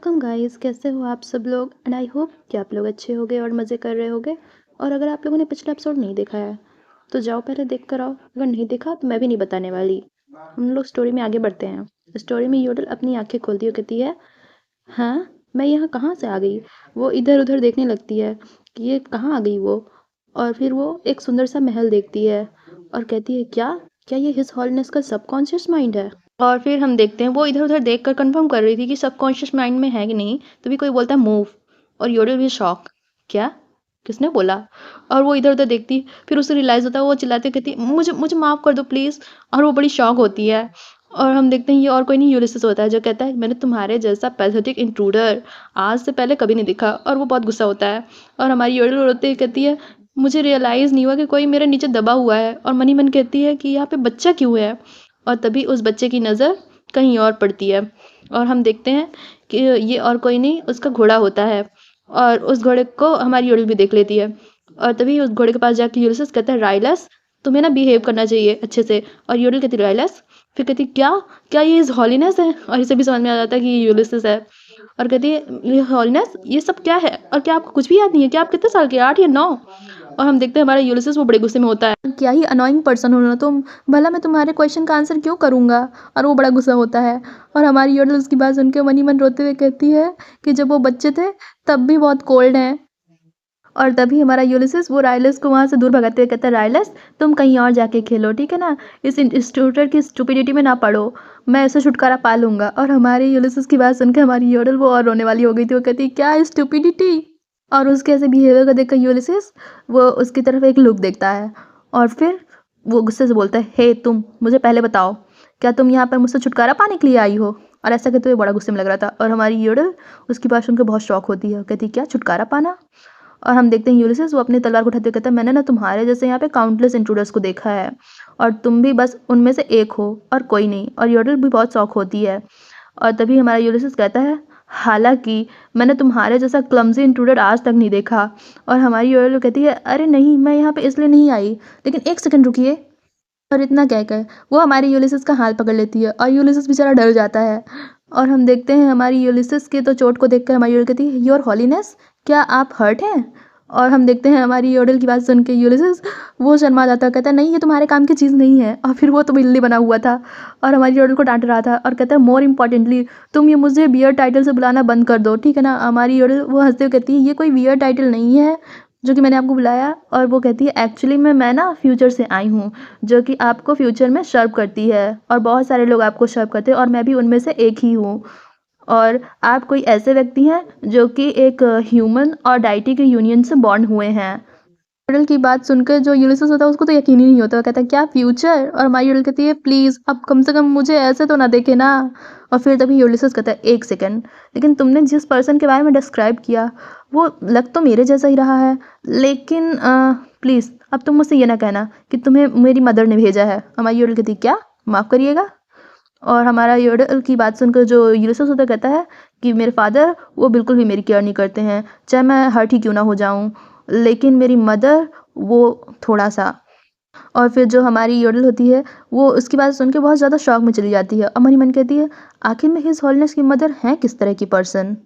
Welcome guys, कैसे हो आप सब लोग। एंड आई होप कि आप लोग अच्छे होगे और मज़े कर रहे होगे। और अगर आप लोगों ने पिछला एपिसोड नहीं देखा है तो जाओ पहले देख कर आओ। अगर नहीं देखा तो मैं भी नहीं बताने वाली। हम लोग स्टोरी में आगे बढ़ते हैं। स्टोरी में योडल अपनी आंखें खोलती है, कहती है, हाँ, मैं यहाँ कहाँ से आ गई। वो इधर उधर देखने लगती है कि ये कहाँ आ गई वो। और फिर वो एक सुंदर सा महल देखती है और कहती है, क्या क्या ये हिज हॉलनेस का सबकॉन्शियस माइंड है। और फिर हम देखते हैं वो इधर उधर देख कर कंफर्म कर रही थी कि सबकॉन्शियस माइंड में है कि नहीं। तभी कोई बोलता है मूव, और योडल भी शॉक, क्या, किसने बोला। और वो इधर उधर देखती, फिर उसे रियलाइज होता है, वो चिल्लाती कहती, मुझे मुझे माफ़ कर दो प्लीज़। और वो बड़ी शॉक होती है। और हम देखते हैं ये और कोई नहीं, यूलिसेस होता है, जो कहता है, मैंने तुम्हारे जैसा पैथेटिक इंट्रूडर आज से पहले कभी नहीं देखा। और वो बहुत गुस्सा होता है। और हमारी योडल रोते हुए कहती है, मुझे रियलाइज़ नहीं हुआ कि कोई मेरे नीचे दबा हुआ है। और मनी मन कहती है कि यहाँ पे बच्चा क्यों है। और तभी उस बच्चे की नज़र कहीं और पड़ती है। और हम देखते हैं कि ये और कोई नहीं, उसका घोड़ा होता है। और उस घोड़े को हमारी योडल भी देख लेती है। और तभी उस घोड़े के पास जाके यूलिसेस कहता है, राइलस, तुम्हें ना बिहेव करना चाहिए अच्छे से। और योडल कहती, राइलस। फिर कहती, क्या क्या ये इस हॉलीनेस है। और इसे भी समझ में आ जाता है कि ये यूलिसेस है। और कहती है, ये हॉलीनेस, ये सब क्या है। और क्या आपको कुछ भी याद नहीं है। क्या आप कितने साल के, 8 या 9। और हम देखते हैं हमारा यूलिसेस वो बड़े गुस्से में होता है, क्या ही अनोइंग पर्सन हो ना तुम, भला मैं तुम्हारे क्वेश्चन का आंसर क्यों करूंगा। और वो बड़ा गुस्सा होता है। और हमारी योडल उसकी बात सुन के मन ही मन रोते हुए कहती है कि जब वो बच्चे थे तब भी बहुत कोल्ड हैं। और तभी हमारा यूलिसेस वो राइलस को वहाँ से दूर भगाते हुए कहता है, राइलस, तुम कहीं और जाके खेलो, ठीक है ना। इस इंस्टिट्यूटर की स्टुपिडिटी में ना पढ़ो। मैं ऐसे छुटकारा पा लूंगा। और हमारे यूलिसेस की बात सुनकर हमारी योडल वो और रोने वाली हो गई थी। वो कहती, क्या स्टुपिडिटी। और उसके ऐसे बिहेवियर को देखकर यूलिसेस वो उसकी तरफ एक लुक देखता है। और फिर वो गुस्से से बोलता है, हे तुम, मुझे पहले बताओ, क्या तुम यहाँ पर मुझसे छुटकारा पाने के लिए आई हो। और ऐसा कहते हुए बड़ा गुस्से में लग रहा था। और हमारी योडल उसकी बात सुनकर बहुत शौक होती है, कहती, क्या छुटकारा पाना। और हम देखते हैं यूलिसेस वो अपनी तलवार को उठाते हुए कहता है, मैंने ना तुम्हारे जैसे यहाँ पे काउंटलेस इंट्रूडर्स को देखा है, और तुम भी बस उनमें से एक हो और कोई नहीं। और योडल भी बहुत शौक होती है। और तभी हमारा यूलिसेस कहता है, हालांकि मैंने तुम्हारे जैसा क्लमजी इंट्रूडर आज तक नहीं देखा। और हमारी योडल कहती है, अरे नहीं, मैं यहाँ पे इसलिए नहीं आई, लेकिन एक सेकंड रुकिए। और इतना कहकर वो हमारी यूलिसेस का हाथ पकड़ लेती है। और यूलिसेस बेचारा डर जाता है। और हम देखते हैं हमारी यूलिसेस के तो चोट को देखकर हमारी योडल कहती है, योर हॉलीनेस, क्या आप हर्ट हैं। और हम देखते हैं हमारी योडल की बात सुन के यूलिसेस वो शर्मा जाता है, कहता है, नहीं, ये तुम्हारे काम की चीज़ नहीं है। और फिर वो तो बिल्ली बना हुआ था और हमारी योडल को डांट रहा था। और कहता है, मोर इम्पॉर्टेंटली, तुम ये मुझे वियर टाइटल से बुलाना बंद कर दो, ठीक है ना। हमारी योडल वो हंसते हुए कहती है, ये कोई वियर टाइटल नहीं है जो कि मैंने आपको बुलाया। और वो कहती है, एक्चुअली मैं ना फ्यूचर से आई हूँ, जो कि आपको फ्यूचर में सर्व करती है। और बहुत सारे लोग आपको सर्व करते हैं और मैं भी उनमें से एक ही हूँ। और आप कोई ऐसे व्यक्ति हैं जो कि एक ह्यूमन और डाइटी के यूनियन से बॉन्ड हुए हैं। यूडल की बात सुनकर जो यूलिसेस होता है उसको तो यकीन ही नहीं होता। वो कहता है, क्या फ्यूचर। और हमारी यूडल कहती है, प्लीज़ अब कम से कम मुझे ऐसे तो ना देखे ना। और फिर तभी यूलिसेस कहता है, एक सेकंड, लेकिन तुमने जिस पर्सन के बारे में डिस्क्राइब किया वो लग तो मेरे जैसा ही रहा है, लेकिन प्लीज़ अब तुम मुझसे ये ना कहना कि तुम्हें मेरी मदर ने भेजा है। हमारी यूडल कहती है, क्या, माफ़ करिएगा। और हमारा योडल की बात सुनकर जो यूलिसेस होता कहता है कि मेरे फादर वो बिल्कुल भी मेरी केयर नहीं करते हैं, चाहे मैं हर्ट ही क्यों ना हो जाऊं, लेकिन मेरी मदर वो थोड़ा सा। और फिर जो हमारी योडल होती है वो उसकी बात सुन के बहुत ज़्यादा शौक में चली जाती है। और मनी मन कहती है, आखिर में हिज हॉलनेस की मदर हैं किस तरह की पर्सन।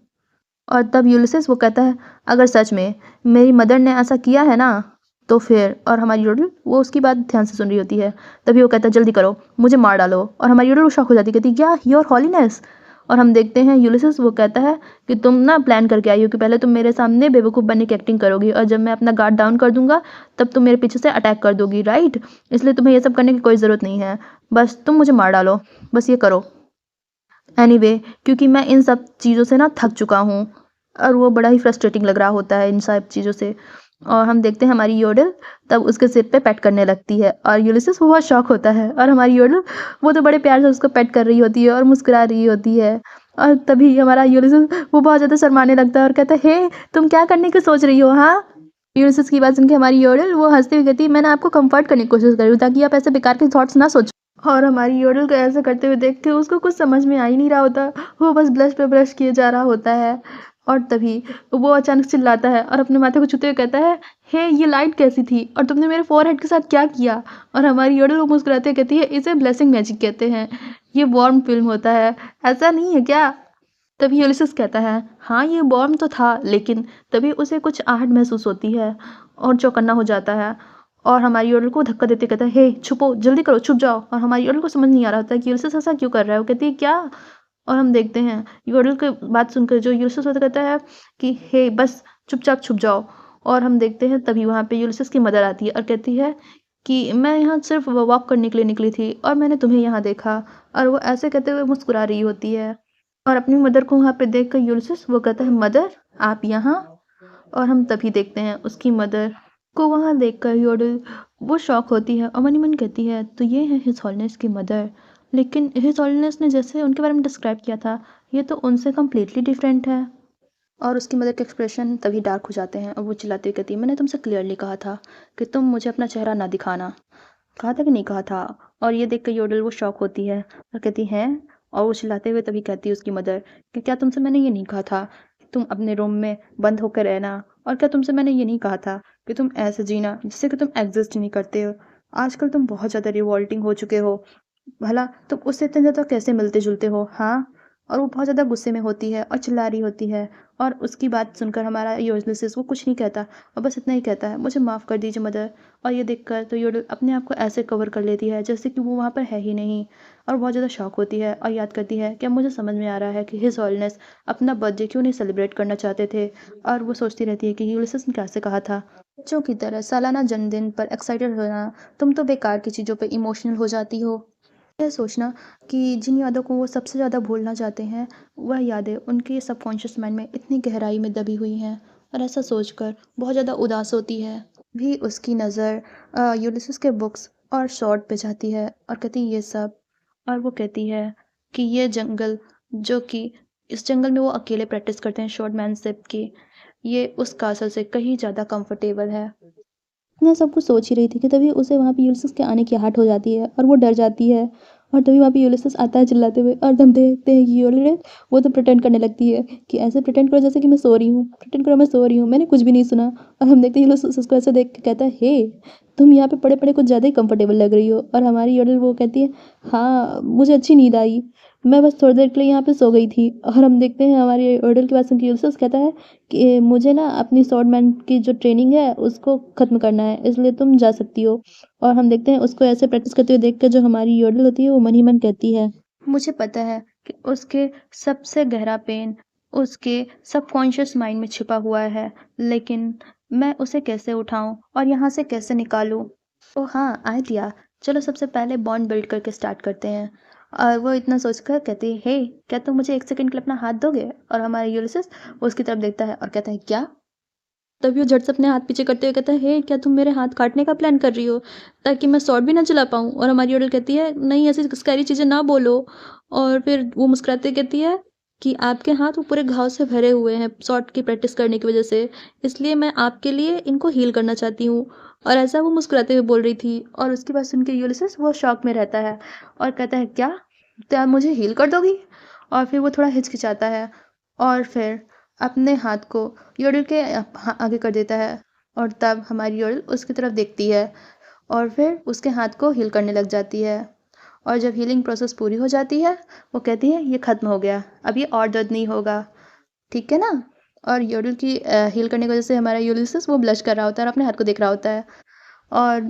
और तब यूलिसेस वो कहता है, अगर सच में मेरी मदर ने ऐसा किया है ना तो फिर। और हमारी योडल वो उसकी बात ध्यान से सुन रही होती है। तभी वो कहता है, जल्दी करो, मुझे मार डालो। और हमारी योडल वो शॉक हो जाती है, कहती, क्या, योर हॉलीनेस। और हम देखते हैं यूलिसेस वो कहता है कि तुम ना प्लान करके आई हो कि पहले तुम मेरे सामने बेवकूफ़ बनने की एक्टिंग करोगी, और जब मैं अपना गार्ड डाउन कर दूंगा तब तुम मेरे पीछे से अटैक कर दोगी, राइट। इसलिए तुम्हें ये सब करने की कोई ज़रूरत नहीं है, बस तुम मुझे मार डालो, बस ये करो। एनीवे, क्योंकि मैं इन सब चीज़ों से ना थक चुका हूँ। और वो बड़ा ही फ्रस्ट्रेटिंग लग रहा होता है इन सब चीज़ों से। और हम देखते हैं हमारी योडल तब उसके सिर पे पेट करने लगती है। और यूलिसेस वो बहुत शौक होता है। और हमारी योडल वो तो बड़े प्यार से उसको पेट कर रही होती है और मुस्कुरा रही होती है। और तभी हमारा यूलिसेस वो बहुत ज़्यादा शर्माने लगता है और कहता है, हे तुम क्या करने की सोच रही हो, हाँ। यूलिसेस की बात सुन के हमारी योडल वो हंसती हुई कहती है, मैंने आपको कंफर्ट करने की कोशिश कर रही हूँ ताकि आप ऐसे बेकार के थॉट्स ना सोचो। और हमारी योडल को ऐसा करते हुए देख के उसको कुछ समझ में आ ही नहीं रहा होता। वो बस ब्लश पे ब्रश किए जा रहा होता है। और तभी वो अचानक चिल्लाता है और अपने माथे को छूते हुए कहता है, हे ये लाइट कैसी थी और तुमने मेरे फोरहेड के साथ क्या किया। और हमारी योडल वो मुस्कुराते हुए कहती है, इसे ब्लेसिंग मैजिक कहते हैं, ये वार्म फिल्म होता है, ऐसा नहीं है क्या। तभी यूलिसेस कहता है, हाँ ये बॉम्ब तो था, लेकिन तभी उसे कुछ आहट महसूस होती है और चौकन्ना हो जाता है और हमारी योडल को धक्का देते कहता है, हे छुपो, जल्दी करो, छुप जाओ। और हमारी योडल को समझ नहीं आ रहा होता है कि यूलिसेस ऐसा क्यों कर रहा है। वो कहती है क्या? और हम देखते हैं योडल की बात सुनकर जो यूलिसेस होता कहता है कि हे बस चुपचाप छुप जाओ। और हम देखते हैं तभी वहाँ पे यूलिसेस की मदर आती है और कहती है कि मैं यहाँ सिर्फ वॉक करने के लिए निकली थी और मैंने तुम्हें यहाँ देखा। और वो ऐसे कहते हुए मुस्कुरा रही होती है और अपनी मदर को वहाँ पे देखकर यूलिसेस वो कहता है, मदर आप यहाँ? और हम तभी देखते हैं उसकी मदर को वहाँ देखकर योडल वो शॉक होती है और मनी मन कहती है, तो ये है हिज हॉलनेस की मदर। लेकिन हिज हॉलनेस ने जैसे उनके बारे में डिस्क्राइब किया था, ये तो उनसे कम्प्लीटली डिफरेंट है। और उसकी मदर के एक्सप्रेशन तभी डार्क हो जाते हैं और वो चिल्लाती हुई कहती है, मैंने तुमसे क्लियरली कहा था कि तुम मुझे अपना चेहरा ना दिखाना। कहा था कि नहीं कहा था? और ये देख कर योडल वो शॉक होती है और कहती है, और वो चिल्लाते हुए तभी कहती है उसकी मदर कि क्या तुमसे मैंने ये नहीं कहा था कि तुम अपने रूम में बंद होकर रहना? और क्या तुमसे मैंने ये नहीं कहा था कि तुम ऐसे जीना जिससे कि तुम एग्जिस्ट नहीं करते हो? आजकल तुम बहुत ज़्यादा रिवॉल्टिंग हो चुके हो। भला तुम उससे इतने ज़्यादा कैसे मिलते जुलते हो, हाँ? और वो बहुत ज़्यादा गुस्से में होती है और चिल्ला रही होती है और उसकी बात सुनकर हमारा यूलिसेस वो कुछ नहीं कहता और बस इतना ही कहता है, मुझे माफ़ कर दीजिए मदर। और ये देखकर तो योडल अपने आप को ऐसे कवर कर लेती है जैसे कि वो वहाँ पर है ही नहीं और बहुत ज़्यादा शॉक होती है और याद करती है कि अब मुझे समझ में आ रहा है कि हिज हॉलनेस अपना बर्थडे क्यों नहीं सेलिब्रेट करना चाहते थे। और वो सोचती रहती है कि यूलिसेस ने कैसे कहा था, बच्चों की तरह सालाना जन्मदिन पर एक्साइटेड होना, तुम तो बेकार की चीज़ों पर इमोशनल हो जाती हो। यह सोचना कि जिन यादों को वो सबसे ज़्यादा भूलना चाहते हैं, वह यादें उनके सबकॉन्शियस माइंड में इतनी गहराई में दबी हुई हैं। और ऐसा सोचकर बहुत ज़्यादा उदास होती है। भी उसकी नज़र यूलिसेस के बुक्स और शॉर्ट पे जाती है और कहती है ये सब। और वो कहती है कि ये जंगल, जो कि इस जंगल में वो अकेले प्रैक्टिस करते हैं शॉर्टमैनशिप की, ये उस कासल से कहीं ज़्यादा कंफर्टेबल है। मैं सब कुछ सोच ही रही थी कि तभी उसे वहाँ पे यूलिसेस के आने की आहट हो जाती है और वो डर जाती है। और तभी वहाँ पे यूलिसेस आता है चिल्लाते हुए और हम देखते हैं कि यूलिस वो तो प्रिटेंड करने लगती है कि ऐसे प्रिटेंड करो जैसे कि मैं सो रही हूँ, प्रिटेंड करो मैं सो रही हूँ, मैंने कुछ भी नहीं सुना। और हम देखते हैं यूलिसेस उसको ऐसे देख के कहता है, हे तुम यहाँ पे पड़े पड़े कुछ ज़्यादा ही कंफर्टेबल लग रही हो। और हमारी योडल वो कहती है, हाँ मुझे अच्छी नींद आई, मैं बस थोड़ी देर के लिए यहाँ पे सो गई थी। और हम देखते हैं हमारी योडल की बात सुन के यूलिसेस कहता है कि मुझे ना अपनी स्वॉर्डमैन की जो ट्रेनिंग है उसको ख़त्म करना है, इसलिए तुम जा सकती हो। और हम देखते हैं उसको ऐसे प्रैक्टिस करते हुए देख कर जो हमारी योडल होती है वो मन ही मन कहती है, मुझे पता है कि उसके सबसे गहरा पेन उसके सबकॉन्शियस माइंड में छिपा हुआ है, लेकिन मैं उसे कैसे उठाऊं और यहाँ से कैसे निकालूं? ओह हाँ, आइडिया। चलो सबसे पहले बॉन्ड बिल्ड करके स्टार्ट करते हैं। और वो इतना सोचकर कहती है, हे क्या तुम मुझे 1 सेकंड के लिए अपना हाथ दोगे? और हमारा यूलिसेस उसकी तरफ देखता है और कहता है, क्या? तभी वो झट से अपने हाथ पीछे करते हुए कहता है, हे क्या तुम मेरे हाथ काटने का प्लान कर रही हो ताकि मैं स्वॉर्ड भी ना चला पाऊँ? और हमारी योडल कहती है, नहीं ऐसी स्कैरी चीज़ें ना बोलो। और फिर वो मुस्कुराते कहती है कि आपके हाथ वो पूरे घाव से भरे हुए हैं स्वॉर्ड की प्रैक्टिस करने की वजह से, इसलिए मैं आपके लिए इनको हील करना चाहती हूँ। और ऐसा वो मुस्कुराते हुए बोल रही थी और उसकी बात सुन के यूलिसेस वो शॉक में रहता है और कहता है, क्या क्या मुझे हील कर दोगी? और फिर वो थोड़ा हिचकिचाता है और फिर अपने हाथ को योडल के आगे कर देता है। और तब हमारी योडल उसकी तरफ देखती है और फिर उसके हाथ को हील करने लग जाती है। और जब हीलिंग प्रोसेस पूरी हो जाती है, वो कहती है, ये ख़त्म हो गया, अब ये और दर्द नहीं होगा, ठीक है ना? और योडल की हील करने की वजह से हमारा यूलिसेस वो ब्लश कर रहा होता है और अपने हाथ को देख रहा होता है। और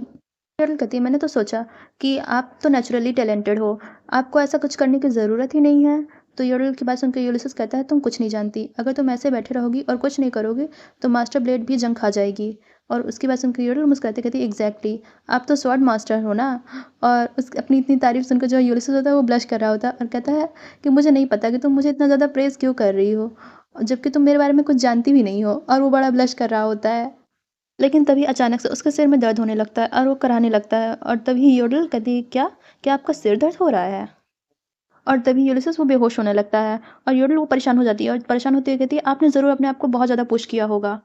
योडल कहती है, मैंने तो सोचा कि आप तो नेचुरली टैलेंटेड हो, आपको ऐसा कुछ करने की ज़रूरत ही नहीं है। तो योडल की बात सुनकर यूलिसेस कहता है, तुम कुछ नहीं जानती, अगर तुम ऐसे बैठे रहोगी और कुछ नहीं करोगे तो मास्टर ब्लेड भी जंग खा जाएगी। और उसकी बात सुनकर योडल मुस्कुराते कहती है, एग्जैक्टली, आप तो स्वॉर्ड मास्टर हो ना। और उस अपनी इतनी तारीफ सुनकर जो यूलिसेस होता है वो ब्लश कर रहा होता है और कहता है कि मुझे नहीं पता कि तुम मुझे इतना ज़्यादा प्रेज़ क्यों कर रही हो, जबकि तुम मेरे बारे में कुछ जानती भी नहीं हो। और वो बड़ा ब्लश कर रहा होता है। लेकिन तभी अचानक से उसके सिर में दर्द होने लगता है और वो कराहने लगता है। और तभी योडल कहती है, क्या क्या आपका सिर दर्द हो रहा है? और तभी यूलिसेस वो बेहोश होने लगता है और योडल वो परेशान हो जाती है और परेशान होते हुए कहती है, आपने ज़रूर अपने आप को बहुत ज़्यादा पुश किया होगा।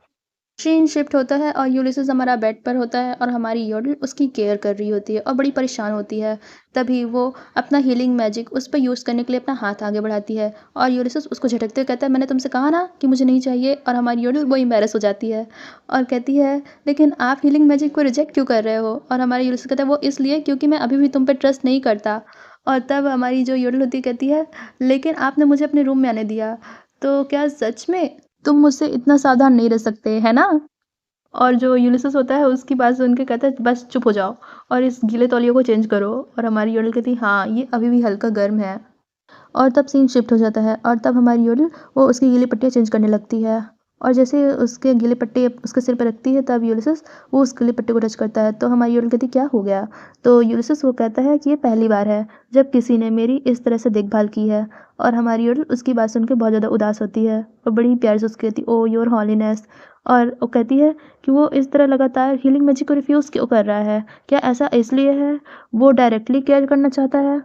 सीन शिफ्ट होता है और यूलिसेस हमारा बेड पर होता है और हमारी योडल उसकी केयर कर रही होती है और बड़ी परेशान होती है। तभी वो अपना हीलिंग मैजिक उस पर यूज़ करने के लिए अपना हाथ आगे बढ़ाती है और यूलिसेस उसको झटकते हुए कहता है, मैंने तुमसे कहा ना कि मुझे नहीं चाहिए। और हमारी योडल वो एम्बैरस हो जाती है और कहती है, लेकिन आप हीलिंग मैजिक को रिजेक्ट क्यों कर रहे हो? और हमारी यूलिसेस कहता है, वो इसलिए क्योंकि मैं अभी भी तुम पर ट्रस्ट नहीं करता। और तब हमारी जो योडल होती है कहती है, लेकिन आपने मुझे अपने रूम में आने दिया, तो क्या सच में तुम मुझसे इतना सावधान नहीं रह सकते, है ना? और जो यूलिसेस होता है उसकी बात सुन के कहता है, बस चुप हो जाओ और इस गीले तौलिए को चेंज करो। और हमारी योडल कहती है, हाँ ये अभी भी हल्का गर्म है। और तब सीन शिफ्ट हो जाता है और तब हमारी योडल वो उसकी गीली पट्टियाँ चेंज करने लगती है। और जैसे उसके गीले पट्टे उसके सिर पे रखती है तब यूलिसेस वो उस गीले पट्टे को टच करता है। तो हमारी योडल कहती है, क्या हो गया? तो यूलिसेस वो कहता है कि ये पहली बार है जब किसी ने मेरी इस तरह से देखभाल की है। और हमारी योडल उसकी बात सुन के बहुत ज़्यादा उदास होती है और बड़ी प्यार से उसकी कहती, ओ योर हॉलीनेस। और वो कहती है कि वो इस तरह लगातार हीलिंग मैजिक को रिफ्यूज़ क्यों कर रहा है? क्या ऐसा इसलिए है वो डायरेक्टली केयर करना चाहता है?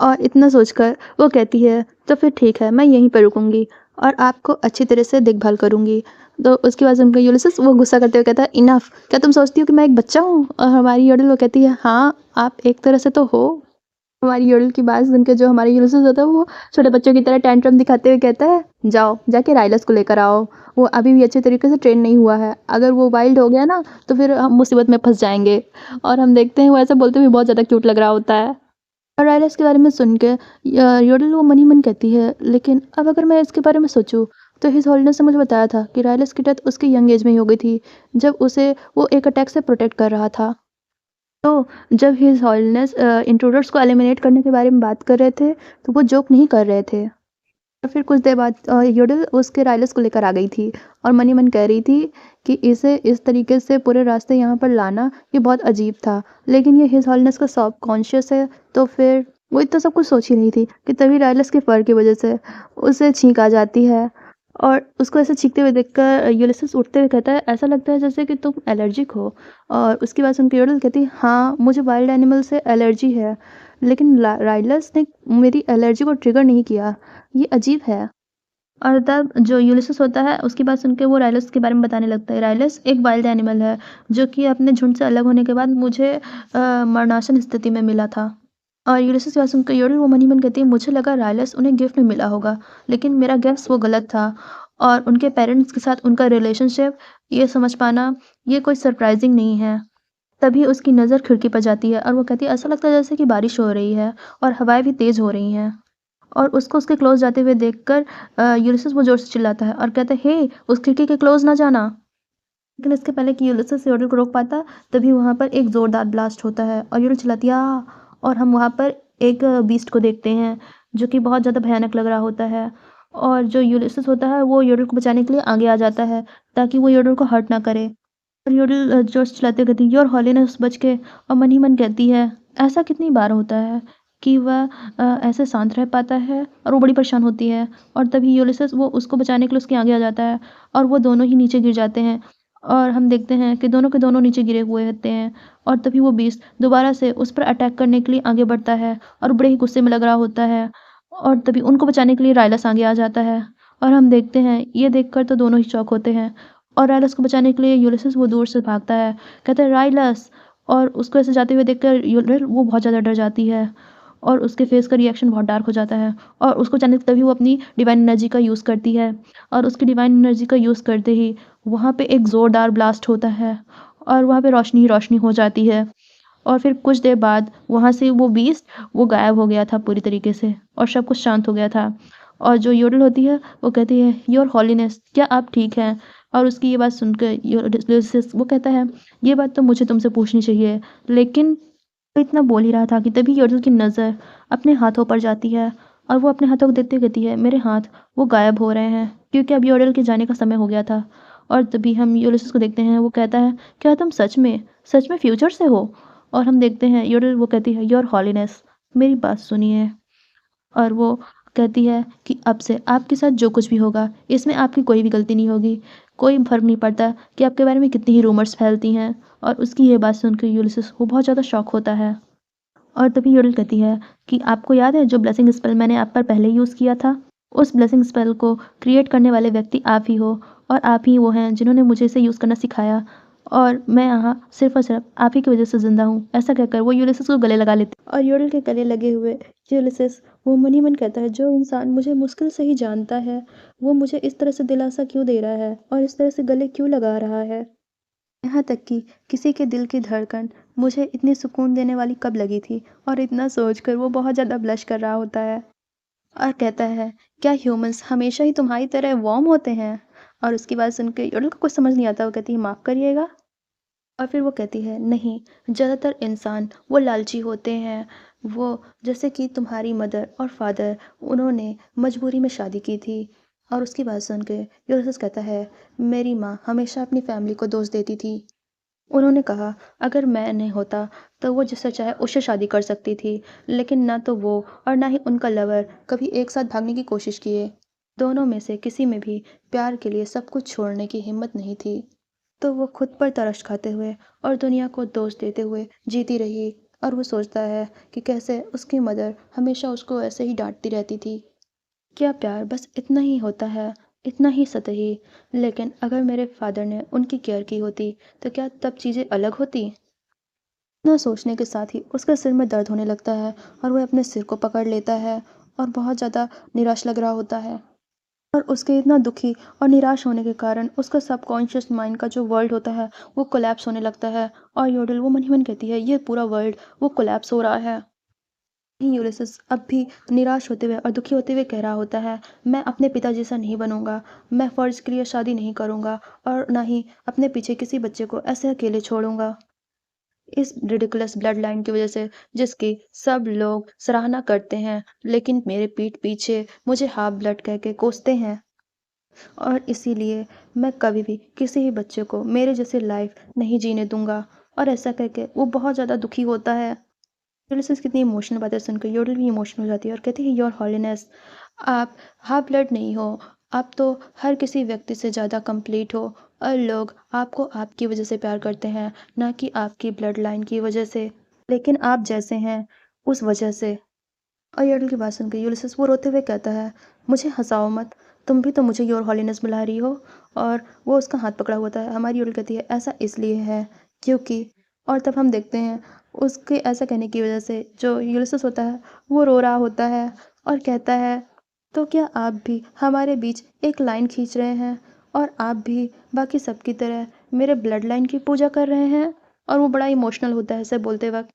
और इतना सोचकर वो कहती है, तो फिर ठीक है, मैं यहीं पर रुकूंगी और आपको अच्छी तरह से देखभाल करूंगी। तो उसके बाद उनका यूलिसस वो गुस्सा करते हुए कहता है, इनफ, क्या तुम सोचती हो कि मैं एक बच्चा हूँ? और हमारी योडल वो कहती है, हाँ आप एक तरह से तो हो। हमारी योडल की बात सुनकर जो हमारा यूलिसस होता है वो छोटे बच्चों की तरह टेंट्रम दिखाते हुए कहता है, जाओ जाके राइलस को लेकर आओ, वो अभी भी अच्छे तरीके से ट्रेन नहीं हुआ है, अगर वो वाइल्ड हो गया ना तो फिर हम मुसीबत में फंस जाएंगे। और हम देखते हैं वो ऐसा बोलते हुए बहुत ज़्यादा क्यूट लग रहा होता है। और राइलस के बारे में सुन के योडल वो मन ही मन कहती है, लेकिन अब अगर मैं इसके बारे में सोचूं तो हिज होलीनेस ने मुझे बताया था कि राइलस की डेथ उसकी यंग एज में ही हो गई थी, जब उसे वो एक अटैक से प्रोटेक्ट कर रहा था। तो जब हिज होलीनेस इंट्रूडर्स को एलिमिनेट करने के बारे में बात कर रहे थे तो वो जोक नहीं कर रहे थे। और फिर कुछ देर बाद योडल उसके राइलस को लेकर आ गई थी और मन ही मन कह रही थी कि इसे इस तरीके से पूरे रास्ते यहाँ पर लाना ये बहुत अजीब था, लेकिन ये हिज हॉलीनेस का सब कॉन्शियस है। तो फिर वो इतना सब कुछ सोच ही रही थी कि तभी राइलस के फर की वजह से उसे छींक आ जाती है। और उसको ऐसे छींकते हुए देखकर यूलिसेस उठते हुए कहता है, ऐसा लगता है जैसे कि तुम एलर्जिक हो। और उसकी बात सुनकर योडल कहती है, हाँ मुझे वाइल्ड एनिमल से एलर्जी है, लेकिन राइलस ने मेरी एलर्जी को ट्रिगर नहीं किया, ये अजीब है। और तब जो यूलिसेस होता है उसकी बात सुन के वो राइलस के बारे में बताने लगता है, राइलस एक वाइल्ड एनिमल है जो कि अपने झुंड से अलग होने के बाद मुझे मरणासन स्थिति में मिला था। और यूलिसेस की बात सुनकर योडल वो मन ही मन कहती है, मुझे लगा राइलस उन्हें गिफ्ट में मिला होगा, लेकिन मेरा गेस वो गलत था। और उनके पेरेंट्स के साथ उनका रिलेशनशिप ये समझ पाना ये कोई सरप्राइजिंग नहीं है। तभी उसकी नज़र खिड़की पर जाती है और वो कहती है, ऐसा लगता है जैसे कि बारिश हो रही है और हवाएं भी तेज़ हो रही हैं। और उसको उसके क्लोज जाते हुए देखकर यूलिसेस वो जोर से चिल्लाता है और कहता है, हे उस खिड़की के क्लोज ना जाना। लेकिन इसके पहले कि यूलिसेस योडल को रोक पाता तभी वहाँ पर एक जोरदार ब्लास्ट होता है और योडल चिल्लाती है, "आ!" और हम वहाँ पर एक बीस्ट को देखते हैं जो कि बहुत ज़्यादा भयानक लग रहा होता है। और जो यूलिसेस होता है वो योडल को बचाने के लिए आगे आ जाता है ताकि वो योडल को हर्ट ना करे। और योडल जोर से चिल्लाते हुए कहती है, योर हॉलीनेस, बच के। और मन ही मन कहती है, ऐसा कितनी बार होता है कि वह ऐसे शांत रह पाता है। और वो बड़ी परेशान होती है और तभी यूलिसेस वो उसको बचाने के लिए उसके आगे आ जाता है और वो दोनों ही नीचे गिर जाते हैं। और हम देखते हैं कि दोनों के दोनों नीचे गिरे हुए होते हैं। और तभी वो बीस्ट दोबारा से उस पर अटैक करने के लिए आगे बढ़ता है और बड़े ही गुस्से में लग रहा होता है। और तभी उनको बचाने के लिए राइलस आगे आ जाता है। और हम देखते हैं ये देखकर तो दोनों ही चौंक होते हैं। और राइलस को बचाने के लिए यूलिसेस वो दूर से भागता है, कहता है, राइलस। और उसको ऐसे जाते हुए देखकर यूलिस वो बहुत ज़्यादा डर जाती है और उसके फेस का रिएक्शन बहुत डार्क हो जाता है। और उसको जाने तभी वो अपनी डिवाइन एनर्जी का यूज़ करती है और उसकी डिवाइन एनर्जी का यूज़ करते ही वहाँ पे एक ज़ोरदार ब्लास्ट होता है और वहाँ पे रोशनी ही रोशनी हो जाती है। और फिर कुछ देर बाद वहाँ से वो बीस्ट वो गायब हो गया था पूरी तरीके से और सब कुछ शांत हो गया था। और जो योडल होती है वो कहती है, योर हॉलीनेस, क्या आप ठीक हैं? और उसकी ये बात सुनकर यूलिसेस वो कहता है, ये बात तो मुझे तुमसे पूछनी चाहिए, लेकिन वो इतना बोल ही रहा था कि तभी योडल की नज़र अपने हाथों पर जाती है और वो अपने हाथों को देखते हुए कहती है, मेरे हाथ वो गायब हो रहे हैं क्योंकि अब योडल के जाने का समय हो गया था। और तभी हम यूलिसेस को देखते हैं, वो कहता है, क्या तुम सच में फ्यूचर से हो? और हम देखते हैं योडल वो कहती है, योर हॉलीनेस, मेरी बात सुनिए। और वो कहती है कि अब से आपके साथ जो कुछ भी होगा इसमें आपकी कोई भी गलती नहीं होगी, कोई फ़र्क नहीं पड़ता कि आपके बारे में कितनी ही रूमर्स फैलती हैं। और उसकी ये बात सुनकर यूलिसेस वो बहुत ज़्यादा शॉक होता है। और तभी योडल कहती है कि आपको याद है जो ब्लेसिंग स्पेल मैंने आप पर पहले यूज़ किया था? उस ब्लेसिंग स्पेल को क्रिएट करने वाले व्यक्ति आप ही हो और आप ही वो हैं जिन्होंने मुझे इसे यूज़ करना सिखाया और मैं यहाँ सिर्फ़ और सिर्फ़ आप ही की वज़ह से ज़िंदा हूँ। ऐसा कहकर वो यूलिसेस को गले लगा लेती और योडल के गले लगे हुए यूलिसेस वो मन ही मन कहता है, जो इंसान मुझे मुश्किल से ही जानता है वो मुझे इस तरह से दिलासा क्यों दे रहा है और इस तरह से गले क्यों लगा रहा है। यहाँ तक कि किसी के दिल की धड़कन मुझे इतनी सुकून देने वाली कब लगी थी। और इतना सोचकर वो बहुत ज़्यादा ब्लश कर रहा होता है और कहता है, क्या ह्यूमंस हमेशा ही तुम्हारी तरह वार्म होते हैं? और उसकी बात सुन के योडल को कुछ समझ नहीं आता। वो कहती है, माफ़ करिएगा। और फिर वो कहती है, नहीं, ज़्यादातर इंसान वो लालची होते हैं। वो जैसे कि तुम्हारी मदर और फादर, उन्होंने मजबूरी में शादी की थी। और उसकी बात सुन के यूलियस कहता है, मेरी माँ हमेशा अपनी फैमिली को दोष देती थी। उन्होंने कहा, अगर मैं नहीं होता तो वो जिससे चाहे उससे शादी कर सकती थी, लेकिन ना तो वो और ना ही उनका लवर कभी एक साथ भागने की कोशिश किए। दोनों में से किसी में भी प्यार के लिए सब कुछ छोड़ने की हिम्मत नहीं थी। तो वो खुद पर तरस खाते हुए और दुनिया को दोष देते हुए जीती रही। और वो सोचता है कि कैसे उसकी मदर हमेशा उसको ऐसे ही डांटती रहती थी। क्या प्यार बस इतना ही होता है, इतना ही सतही? लेकिन अगर मेरे फादर ने उनकी केयर की होती तो क्या तब चीज़ें अलग होती? इतना सोचने के साथ ही उसके सिर में दर्द होने लगता है और वह अपने सिर को पकड़ लेता है और बहुत ज़्यादा निराश लग रहा होता है। और उसके इतना दुखी और निराश होने के कारण उसका सबकॉन्शियस माइंड का जो वर्ल्ड होता है वो कोलैप्स होने लगता है। और योडल वो मन ही मन कहती है, ये पूरा वर्ल्ड वो कोलैप्स हो रहा है। यूलियस अब भी निराश होते हुए और दुखी होते हुए कह रहा होता है, मैं अपने पिता जैसा नहीं बनूंगा। मैं फ़र्ज़ के लिए शादी नहीं करूंगा और ना ही अपने पीछे किसी बच्चे को ऐसे अकेले छोड़ूंगा। इस रिडिकुलस ब्लड लाइन की वजह से जिसकी सब लोग सराहना करते हैं, लेकिन मेरे पीठ पीछे मुझे हाफ ब्लड कह के कोसते हैं। और इसीलिए मैं कभी भी किसी भी बच्चे को मेरे जैसी लाइफ नहीं जीने दूंगा। और ऐसा करके वो बहुत ज़्यादा दुखी होता है। यूलियस कितनी इमोशनल बातें सुनकर योडल भी इमोशनल हो जाती है और कहती है, योर हॉलीनेस, आप हाफ ब्लड नहीं हो। आप तो हर किसी व्यक्ति से ज़्यादा कंप्लीट हो। और लोग आपको आपकी वजह से प्यार करते हैं, ना कि आपकी ब्लड लाइन की वजह से। लेकिन आप जैसे हैं उस वजह से। और योडल की बात सुनकर यूलियस वो रोते हुए कहता है, मुझे हंसाओ मत, तुम भी तो मुझे योर हॉलीनेस बुला रही हो। और वो उसका हाथ पकड़ा हुआ था। हमारी योडल कहती है, ऐसा इसलिए है क्योंकि। और तब हम देखते हैं उसके ऐसा कहने की वजह से जो यूलियस होता है वो रो रहा होता है और कहता है, तो क्या आप भी हमारे बीच एक लाइन खींच रहे हैं और आप भी बाकी सबकी तरह मेरे ब्लड लाइन की पूजा कर रहे हैं? और वो बड़ा इमोशनल होता है ऐसे बोलते वक्त।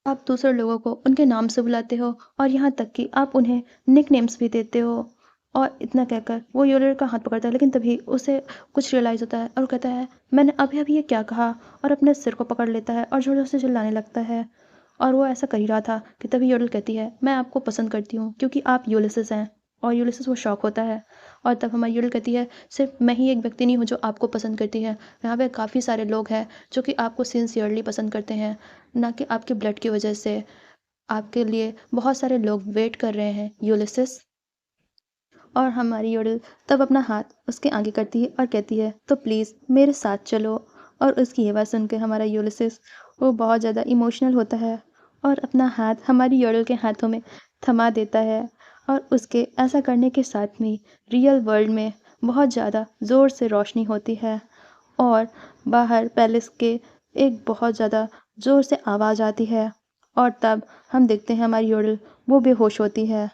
आप दूसरे लोगों को उनके नाम से बुलाते हो और यहाँ तक कि आप उन्हें निकनेम्स भी देते हो। और इतना कहकर वो योडल का हाथ पकड़ता है, लेकिन तभी उसे कुछ रियलाइज़ होता है और वो कहता है, मैंने अभी अभी ये क्या कहा? और अपने सिर को पकड़ लेता है और ज़ोर से चिल्लाने लगता है। और वो ऐसा कर ही रहा था कि तभी योडल कहती है, मैं आपको पसंद करती हूँ क्योंकि आप यूलियस हैं। और यूलियस वो शॉक होता है। और तब हमारी योडल कहती है, सिर्फ मैं ही एक व्यक्ति नहीं हूँ जो आपको पसंद करती है, यहाँ पे काफ़ी सारे लोग हैं जो कि आपको सिंसियरली पसंद करते हैं, ना कि आपके ब्लड की वजह से। आपके लिए बहुत सारे लोग वेट कर रहे हैं यूलियस। और हमारी योडल तब अपना हाथ उसके आगे करती है और कहती है, तो प्लीज़ मेरे साथ चलो। और उसकी ये बात सुनकर हमारा यूलियस वो बहुत ज़्यादा इमोशनल होता है और अपना हाथ हमारी योडल के हाथों में थमा देता है। और उसके ऐसा करने के साथ में रियल वर्ल्ड में बहुत ज़्यादा ज़ोर से रोशनी होती है। और बाहर पैलेस के एक बहुत ज़्यादा ज़ोर से आवाज़ आती है। और तब हम देखते हैं हमारी योडल वो बेहोश होती है।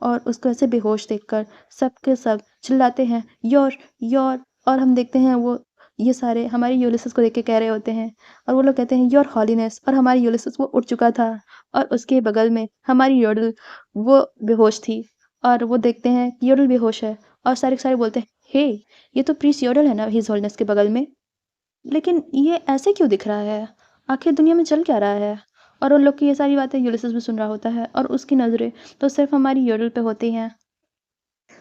और उसको ऐसे बेहोश देखकर सब के सब चिल्लाते हैं, योर योर। और हम देखते हैं वो ये सारे हमारे यूलियस को देख के कह रहे होते हैं। और वो लोग कहते हैं, योर हॉलीनेस। और हमारी यूलियस वो उठ चुका था और उसके बगल में हमारी योडल वो बेहोश थी। और वो देखते हैं कि योडल बेहोश है और सारे के सारे बोलते हैं, हे, ये तो प्रीस योडल है ना हिज होलीनेस के बगल में। लेकिन ये ऐसे क्यों दिख रहा है? आखिर दुनिया में चल क्या रहा है? और उन लोग की ये सारी बातें यूलियस भी सुन रहा होता है और उसकी नज़रें तो सिर्फ हमारी योडल पे होती हैं।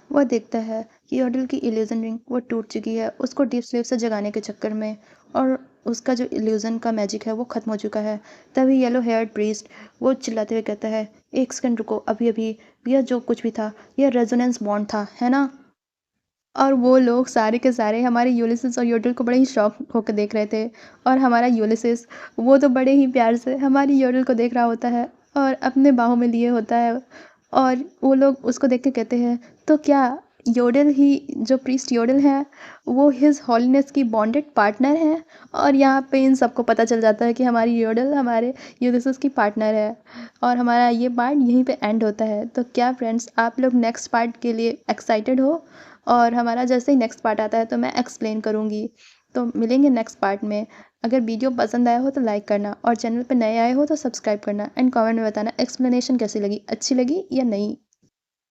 वह देखता है कि योडल की इल्यूजन रिंग वो टूट चुकी है उसको डीप स्लीप से जगाने के चक्कर में। और उसका जो इल्यूजन का मैजिक है वो ख़त्म हो चुका है। तभी येलो हेयर्ड प्रीस्ट वो चिल्लाते हुए कहता है, एक सेकंड रुको, अभी अभी यह जो कुछ भी था यह रेजोनेंस बॉन्ड था, है ना? और वो लोग सारे के सारे हमारे यूलियस और योडल को बड़े ही शॉक होकर देख रहे थे। और हमारा यूलियस वो तो बड़े ही प्यार से हमारी योडल को देख रहा होता है और अपने बाहों में लिए होता है। और वो लोग उसको देख के कहते हैं, तो क्या योडल ही जो प्रीस्ट योडल है वो हिज हॉलीनेस की बॉन्डेड पार्टनर है? और यहाँ पे इन सबको पता चल जाता है कि हमारी योडल हमारे यूलियस की पार्टनर है। और हमारा ये पार्ट यहीं पे एंड होता है। तो क्या फ्रेंड्स, आप लोग नेक्स्ट पार्ट के लिए एक्साइटेड हो? और हमारा जैसे ही नेक्स्ट पार्ट आता है तो मैं एक्सप्लेन करूँगी। तो मिलेंगे नेक्स्ट पार्ट में। अगर वीडियो पसंद आया हो तो लाइक करना और चैनल पर नए आए हो तो सब्सक्राइब करना एंड कमेंट में बताना एक्सप्लेनेशन कैसी लगी, अच्छी लगी या नहीं।